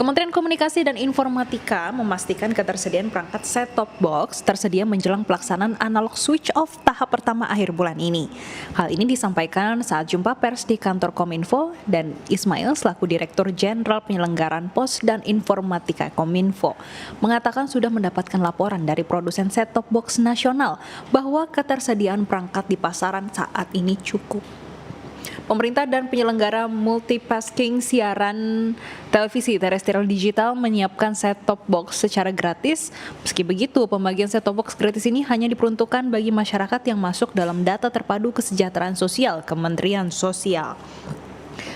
Kementerian Komunikasi dan Informatika memastikan ketersediaan perangkat set-top box tersedia menjelang pelaksanaan analog switch off tahap pertama akhir bulan ini. Hal ini disampaikan saat jumpa pers di kantor Kominfo dan Ismail selaku Direktur Jenderal Penyelenggaraan Pos dan Informatika Kominfo mengatakan sudah mendapatkan laporan dari produsen set-top box nasional bahwa ketersediaan perangkat di pasaran saat ini cukup. Pemerintah dan penyelenggara multitasking siaran televisi terestrial digital menyiapkan set-top box secara gratis. Meski begitu, pembagian set-top box gratis ini hanya diperuntukkan bagi masyarakat yang masuk dalam data terpadu kesejahteraan sosial Kementerian Sosial.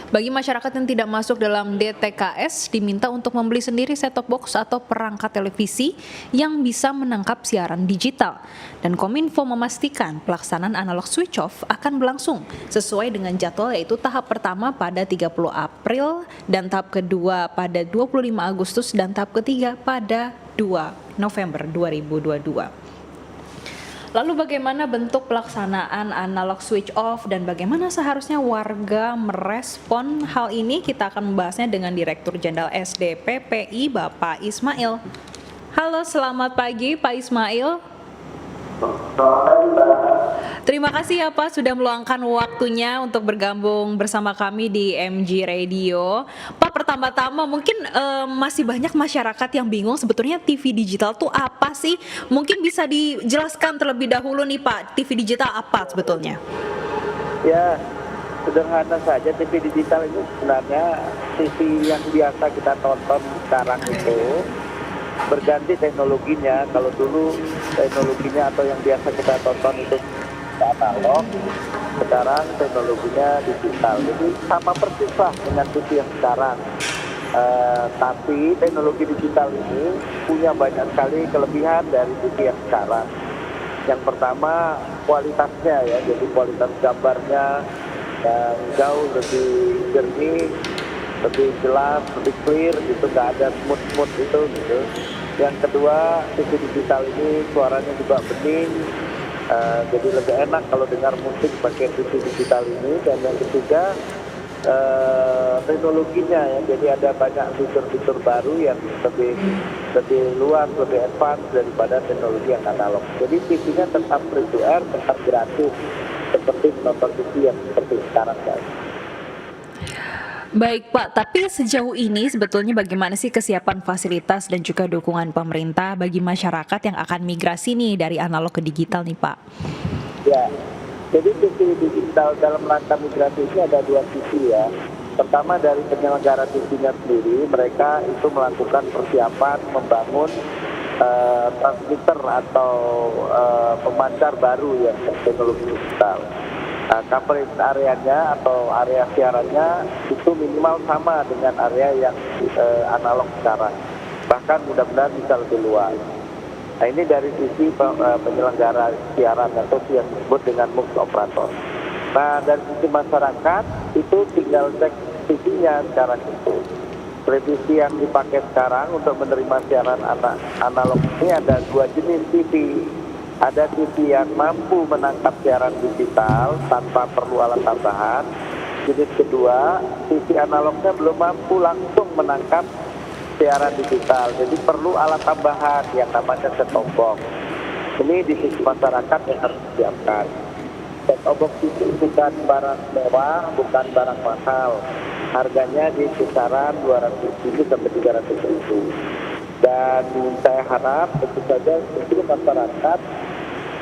Bagi masyarakat yang tidak masuk dalam DTKS, diminta untuk membeli sendiri set-top box atau perangkat televisi yang bisa menangkap siaran digital. Dan Kominfo memastikan pelaksanaan analog switch off akan berlangsung sesuai dengan jadwal, yaitu tahap pertama pada 30 April dan tahap kedua pada 25 Agustus dan tahap ketiga pada 2 November 2022. Lalu bagaimana bentuk pelaksanaan analog switch off dan bagaimana seharusnya warga merespon hal ini? Kita akan membahasnya dengan Direktur Jenderal SDPPI Bapak Ismail. Halo, selamat pagi Pak Ismail. Terima kasih ya Pak sudah meluangkan waktunya untuk bergabung bersama kami di MG Radio. Pak, pertama-tama mungkin masih banyak masyarakat yang bingung sebetulnya TV digital tuh apa sih? Mungkin bisa dijelaskan terlebih dahulu nih Pak, TV digital apa sebetulnya? Ya, sederhana saja, TV digital itu sebenarnya TV yang biasa kita tonton sekarang itu berganti teknologinya. Kalau dulu teknologinya atau yang biasa kita tonton itu analog, sekarang teknologinya digital. Jadi sama persis lah dengan TV yang sekarang. Tapi teknologi digital ini punya banyak sekali kelebihan dari TV yang sekarang. Yang pertama kualitasnya ya, jadi kualitas gambarnya yang jauh lebih jernih, lebih jelas, lebih clear gitu, nggak ada smooth itu gitu. Yang kedua, TV digital ini suaranya juga bening, jadi lebih enak kalau dengar musik pakai TV digital ini. Dan yang ketiga, teknologinya ya, jadi ada banyak fitur-fitur baru yang lebih luas, lebih advance daripada teknologi yang analog. Jadi TV-nya tetap free to air, tetap gratis, seperti menonton TV yang seperti sekarang guys. Baik Pak, tapi sejauh ini sebetulnya bagaimana sih kesiapan fasilitas dan juga dukungan pemerintah bagi masyarakat yang akan migrasi nih dari analog ke digital nih Pak? Ya, jadi TV digital dalam rangka migrasi ini ada dua sisi ya. Pertama dari penyelenggara TV-nya sendiri, mereka itu melakukan persiapan membangun transmitter atau pemancar baru ya teknologi digital. Coverage areanya atau area siarannya itu minimal sama dengan area yang analog sekarang. Bahkan mudah-mudahan bisa lebih luas. Nah ini dari sisi penyelenggara siaran atau yang disebut dengan MUX operator. Nah dari sisi masyarakat itu tinggal cek TV-nya sekarang itu. Televisi yang dipakai sekarang untuk menerima siaran analog ini ada dua jenis TV. Ada TV yang mampu menangkap siaran digital tanpa perlu alat tambahan. Jenis kedua, TV analognya belum mampu langsung menangkap siaran digital. Jadi perlu alat tambahan yang namanya set-top box. Ini di sisi masyarakat yang harus disiapkan. Set-top box itu bukan barang mewah, bukan barang mahal. Harganya di kisaran 200.000 sampai 300.000. Dan saya harap tentu saja seluruh masyarakat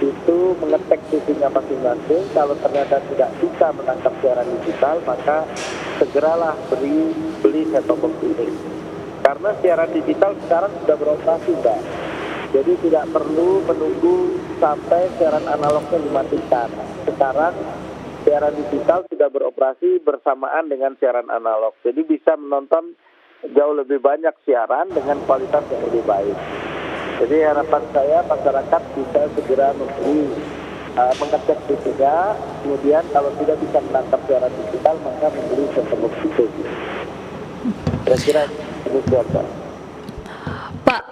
itu mengetek TV-nya masing-masing. Kalau ternyata tidak bisa menangkap siaran digital, maka segeralah beli set-top box ini. Karena siaran digital sekarang sudah beroperasi, Mbak. Jadi tidak perlu menunggu sampai siaran analognya dimatikan. Sekarang siaran digital sudah beroperasi bersamaan dengan siaran analog. Jadi bisa menonton jauh lebih banyak siaran dengan kualitas yang lebih baik. Jadi harapan saya masyarakat bisa segera mengecek TV-nya, kemudian kalau tidak bisa menangkap siaran digital maka membeli set-top box itu. Kira-kira demikian Pak. Pak,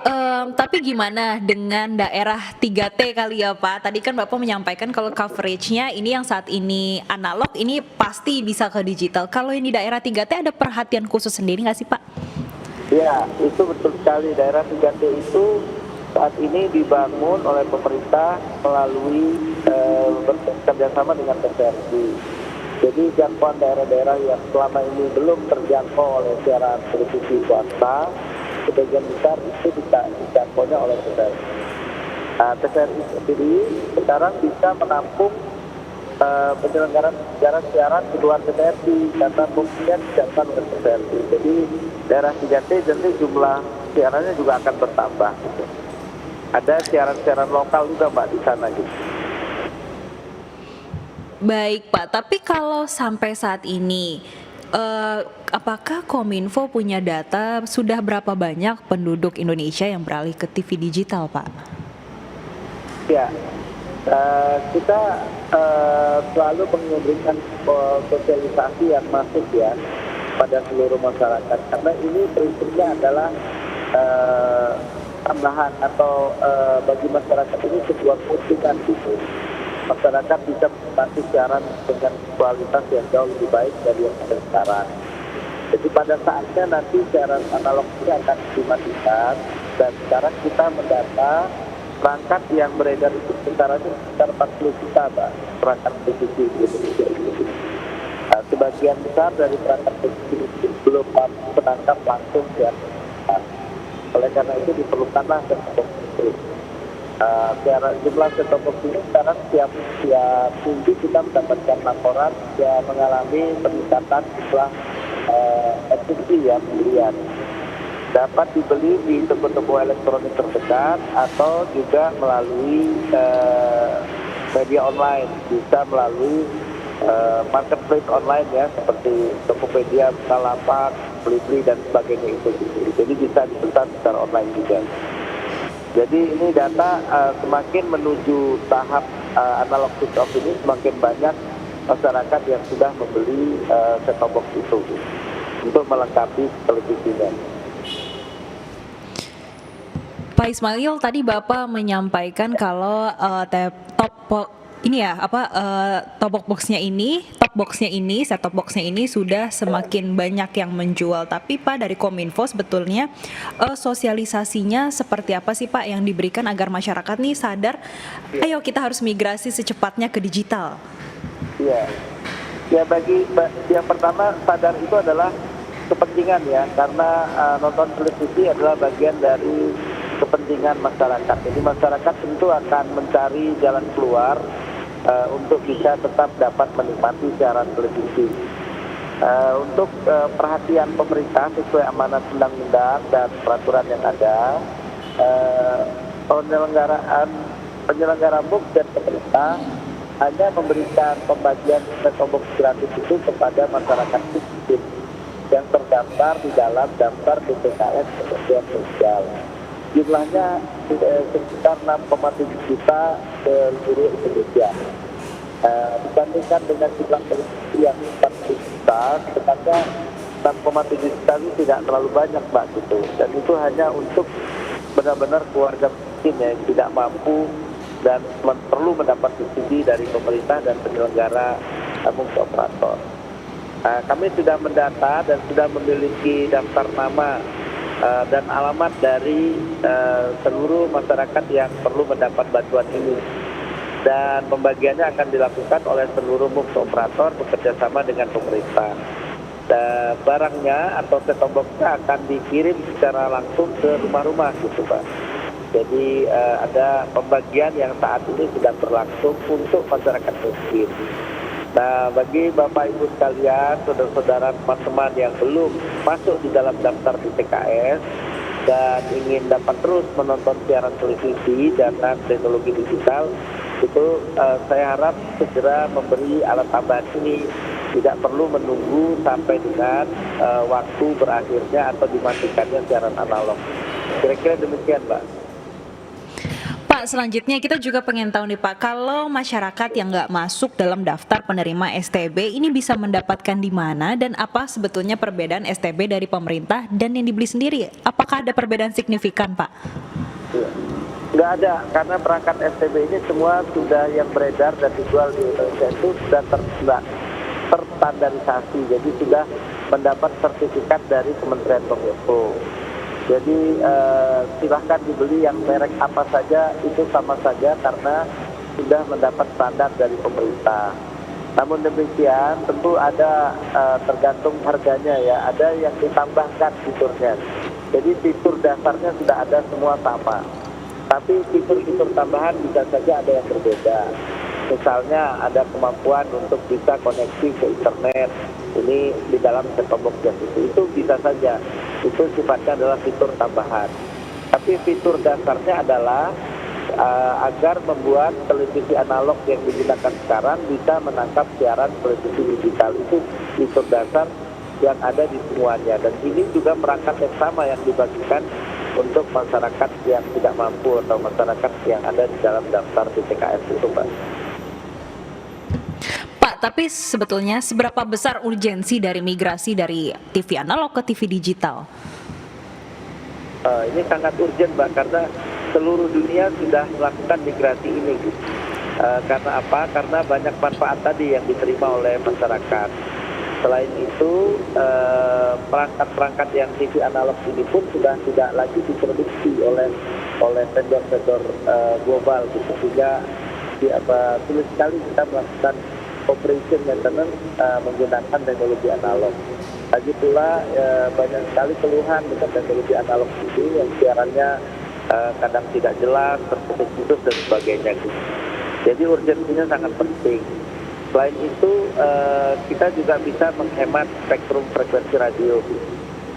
tapi gimana dengan daerah 3T kali ya Pak? Tadi kan Bapak menyampaikan kalau coveragenya ini yang saat ini analog, ini pasti bisa ke digital. Kalau ini daerah 3T ada perhatian khusus sendiri nggak sih Pak? Ya, itu betul sekali. Daerah 3T itu saat ini dibangun oleh pemerintah melalui bekerjasama dengan TVRI. Jadi jangkauan daerah-daerah yang selama ini belum terjangkau oleh siaran televisi swasta, sebagian besar itu dijangkaunya oleh TVRI. Nah, TVRI sendiri sekarang bisa menampung penyelenggaraan siaran di luar TVRI karena fungsinya dijangkau oleh TVRI. Jadi daerah 3T jadi jumlah siarannya juga akan bertambah. Gitu. Ada siaran-siaran lokal juga Mbak di sana gitu. Baik Pak, tapi kalau sampai saat ini, apakah Kominfo punya data sudah berapa banyak penduduk Indonesia yang beralih ke TV digital Pak? Ya, kita selalu memberikan sosialisasi yang masif ya pada seluruh masyarakat karena ini prinsipnya adalah tambahan atau bagi masyarakat ini sebuah keuntungan gitu. Masyarakat bisa menikmati siaran dengan kualitas yang jauh lebih baik dari yang ada sekarang. Jadi pada saatnya nanti siaran analog ini akan dimatikan dan sekarang kita mendata perangkat yang beredar itu sekitar 40 juta Pak, perangkat televisi di Indonesia ini. Nah, sebagian besar dari perangkat televisi belum mampu menangkap langsung siaran. Oleh karena itu diperlukanlah set-top box. Jumlah set-top box ini sekarang setiap minggu kita mendapatkan laporan yang mengalami peningkatan jumlah eksekusi ya pembelian. Dapat dibeli di toko-toko elektronik terdekat atau juga melalui media online, bisa melalui marketplace online ya seperti Tokopedia, Bukalapak, Blibli dan sebagainya itu. Jadi bisa dipesan secara online juga. Jadi ini data semakin menuju tahap analog switch off ini semakin banyak masyarakat yang sudah membeli set-top box itu untuk melengkapi televisinya. Pak Ismail, tadi Bapak menyampaikan kalau top boxnya ini, set top boxnya ini sudah semakin banyak yang menjual. Tapi Pak dari Kominfo sebetulnya sosialisasinya seperti apa sih Pak yang diberikan agar masyarakat nih sadar, ayo kita harus migrasi secepatnya ke digital. Iya, ya bagi yang pertama sadar itu adalah kepentingan ya, karena nonton televisi adalah bagian dari kepentingan masyarakat. Jadi masyarakat tentu akan mencari jalan keluar untuk bisa tetap dapat menikmati siaran televisi. Untuk perhatian pemerintah sesuai amanat undang-undang dan peraturan yang ada, penyelenggara box dan pemerintah hanya memberikan pembagian set-top box gratis itu kepada masyarakat miskin yang terdaftar di dalam daftar BPKS Kementerian Sosial. Jumlahnya sekitar 6,7 juta seluruh Indonesia. Dibandingkan dengan jumlah televisi yang 40 juta, sebenarnya 6,7 juta itu tidak terlalu banyak Mbak gitu. Dan itu hanya untuk benar-benar keluarga miskin yang tidak mampu dan perlu mendapat subsidi dari pemerintah dan penyelenggara operator. Kami sudah mendata dan sudah memiliki daftar nama dan alamat dari seluruh masyarakat yang perlu mendapat bantuan ini. Dan pembagiannya akan dilakukan oleh seluruh operator bekerjasama dengan pemerintah. Barangnya atau set-top box-nya akan dikirim secara langsung ke rumah-rumah gitu Pak. Jadi ada pembagian yang saat ini sudah berlangsung untuk masyarakat miskin. Nah, bagi Bapak Ibu sekalian, saudara-saudara teman-teman yang belum masuk di dalam daftar BPKS dan ingin dapat terus menonton siaran televisi dengan teknologi digital, itu saya harap segera memberi alat tambahan ini. Tidak perlu menunggu sampai dengan waktu berakhirnya atau dimatikannya siaran analog. Kira-kira demikian, Mbak. Pak, selanjutnya kita juga pengen tahu nih Pak, kalau masyarakat yang nggak masuk dalam daftar penerima STB ini bisa mendapatkan di mana dan apa sebetulnya perbedaan STB dari pemerintah dan yang dibeli sendiri? Apakah ada perbedaan signifikan Pak? Ya. Nggak ada, karena perangkat STB ini semua sudah yang beredar dan dijual di Indonesia itu sudah terstandarisasi, jadi sudah mendapat sertifikat dari Kementerian Kominfo. Jadi silahkan dibeli yang merek apa saja, itu sama saja karena sudah mendapat standar dari pemerintah. Namun demikian tentu ada tergantung harganya ya, ada yang ditambahkan fiturnya. Jadi fitur dasarnya sudah ada semua sama. Tapi fitur-fitur tambahan bisa saja ada yang berbeda. Misalnya ada kemampuan untuk bisa koneksi ke internet. Ini di dalam set-top box yang itu bisa saja. Itu sifatnya adalah fitur tambahan. Tapi fitur dasarnya adalah agar membuat televisi analog yang digunakan sekarang bisa menangkap siaran televisi digital. Itu fitur dasar yang ada di semuanya. Dan ini juga perangkat yang sama yang dibagikan untuk masyarakat yang tidak mampu atau masyarakat yang ada di dalam daftar DTKS itu, Pak. Pak, tapi sebetulnya seberapa besar urgensi dari migrasi dari TV analog ke TV digital? Ini sangat urgent, Mbak, karena seluruh dunia sudah melakukan migrasi ini. Karena apa? Karena banyak manfaat tadi yang diterima oleh masyarakat. Selain itu, perangkat-perangkat yang TV analog ini pun sudah tidak lagi diproduksi oleh vendor-vendor global, gitu. Sehingga sulit sekali kita melakukan operation maintenance menggunakan teknologi analog. Lagi pula banyak sekali keluhan dengan teknologi analog ini yang siarannya kadang tidak jelas, terputus-putus dan sebagainya. Jadi urgensinya sangat penting. Selain itu, kita juga bisa menghemat spektrum frekuensi radio.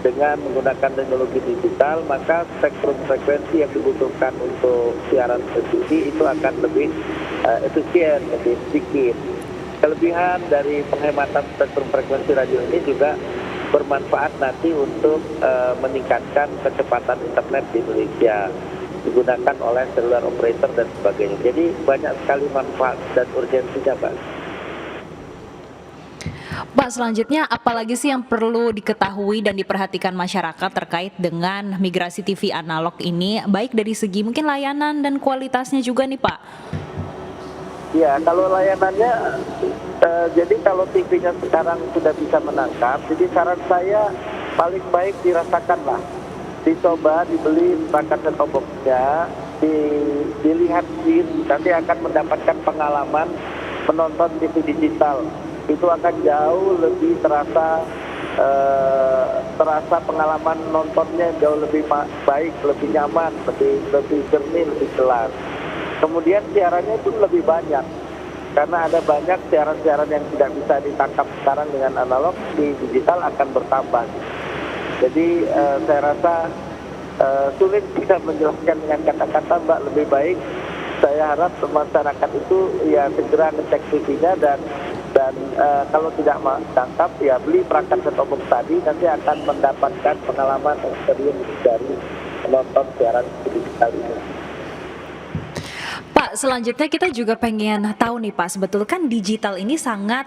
Dengan menggunakan teknologi digital, maka spektrum frekuensi yang dibutuhkan untuk siaran televisi itu akan lebih efisien, lebih sedikit. Kelebihan dari penghematan spektrum frekuensi radio ini juga bermanfaat nanti untuk meningkatkan kecepatan internet di Indonesia, digunakan oleh cellular operator dan sebagainya. Jadi banyak sekali manfaat dan urgensinya, Pak. Pak, selanjutnya apalagi sih yang perlu diketahui dan diperhatikan masyarakat terkait dengan migrasi TV analog ini, baik dari segi mungkin layanan dan kualitasnya juga nih, Pak? Ya, kalau layanannya, jadi kalau TV-nya sekarang sudah bisa menangkap, jadi saran saya paling baik dirasakanlah. Dicoba, dibeli perangkat set-top box-nya, dilihat screen, nanti akan mendapatkan pengalaman menonton TV digital. Itu akan jauh lebih terasa pengalaman nontonnya jauh lebih baik, lebih nyaman, lebih jernih, lebih jelas. Kemudian siarannya pun lebih banyak, karena ada banyak siaran-siaran yang tidak bisa ditangkap sekarang dengan analog, di digital akan bertambah. Jadi saya rasa sulit kita menjelaskan dengan kata-kata, Mbak. Lebih baik saya harap masyarakat itu ya segera ngecek TV-nya dan kalau tidak tangkap ya beli perangkat set-top box tadi, nanti akan mendapatkan pengalaman experience dari menonton siaran digital ini. Pak, selanjutnya kita juga pengen tahu nih Pak, sebetulnya kan digital ini sangat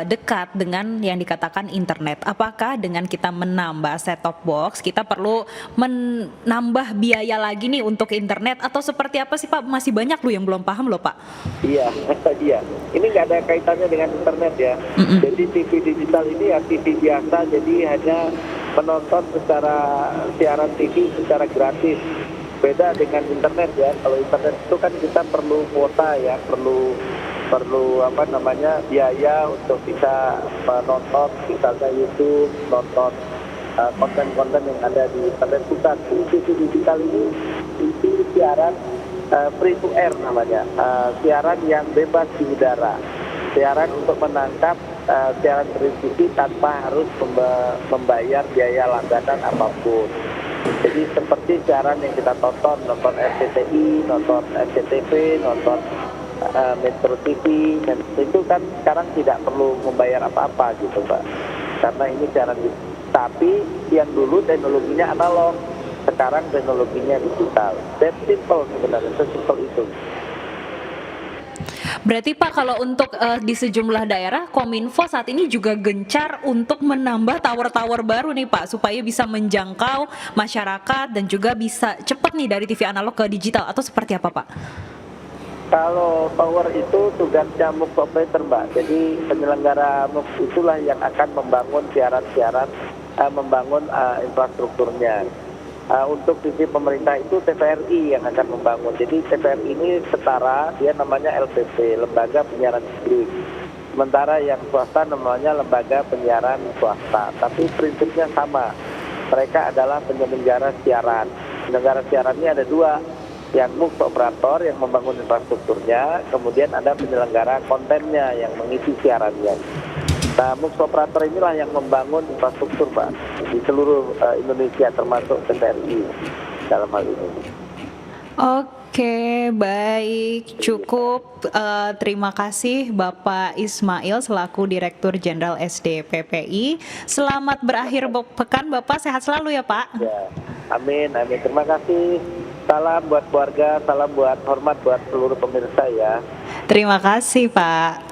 dekat dengan yang dikatakan internet. Apakah dengan kita menambah set-top box, kita perlu menambah biaya lagi nih untuk internet atau seperti apa sih Pak? Masih banyak loh yang belum paham loh Pak. Iya, iya. Ini nggak ada kaitannya dengan internet ya. Jadi TV digital ini ya TV biasa, jadi hanya menonton secara siaran TV secara gratis. Beda dengan internet ya. Kalau internet itu kan kita perlu kuota ya, perlu biaya untuk bisa menonton misalnya YouTube, nonton konten-konten yang ada di internet. Bukan, TV digital ini siaran free to air namanya, siaran yang bebas di udara, siaran untuk menangkap siaran televisi tanpa harus membayar biaya langganan apapun. Jadi seperti siaran yang kita nonton RCTI, nonton SCTV, nonton Metro TV, itu kan sekarang tidak perlu membayar apa-apa gitu Pak. Karena ini siaran tapi yang dulu teknologinya analog, sekarang teknologinya digital. That simple sebenarnya, sesimpel itu. Berarti Pak, kalau untuk di sejumlah daerah, Kominfo saat ini juga gencar untuk menambah tower-tower baru nih Pak, supaya bisa menjangkau masyarakat dan juga bisa cepat nih dari TV analog ke digital, atau seperti apa Pak? Kalau tower itu tugasnya MUX operator Mbak, jadi penyelenggara MUX itulah yang akan membangun siaran-siaran, membangun infrastrukturnya. Untuk sisi pemerintah itu TVRI yang akan membangun. Jadi TVRI ini setara, dia namanya LPP, Lembaga Penyiaran Publik. Sementara yang swasta namanya Lembaga Penyiaran Swasta. Tapi prinsipnya sama. Mereka adalah penyelenggara siaran. Penyelenggara siaran ini ada dua. Yang MUX operator yang membangun infrastrukturnya, kemudian ada penyelenggara kontennya yang mengisi siarannya. Nah, MUX operator inilah yang membangun infrastruktur, Pak, di seluruh Indonesia, termasuk TVRI dalam hal ini. Oke, baik, cukup. Terima kasih Bapak Ismail selaku Direktur Jenderal SDPPI. Selamat berakhir pekan, Bapak, sehat selalu ya Pak. Ya, amin, amin. Terima kasih. Salam buat keluarga, salam buat hormat buat seluruh pemirsa ya. Terima kasih Pak.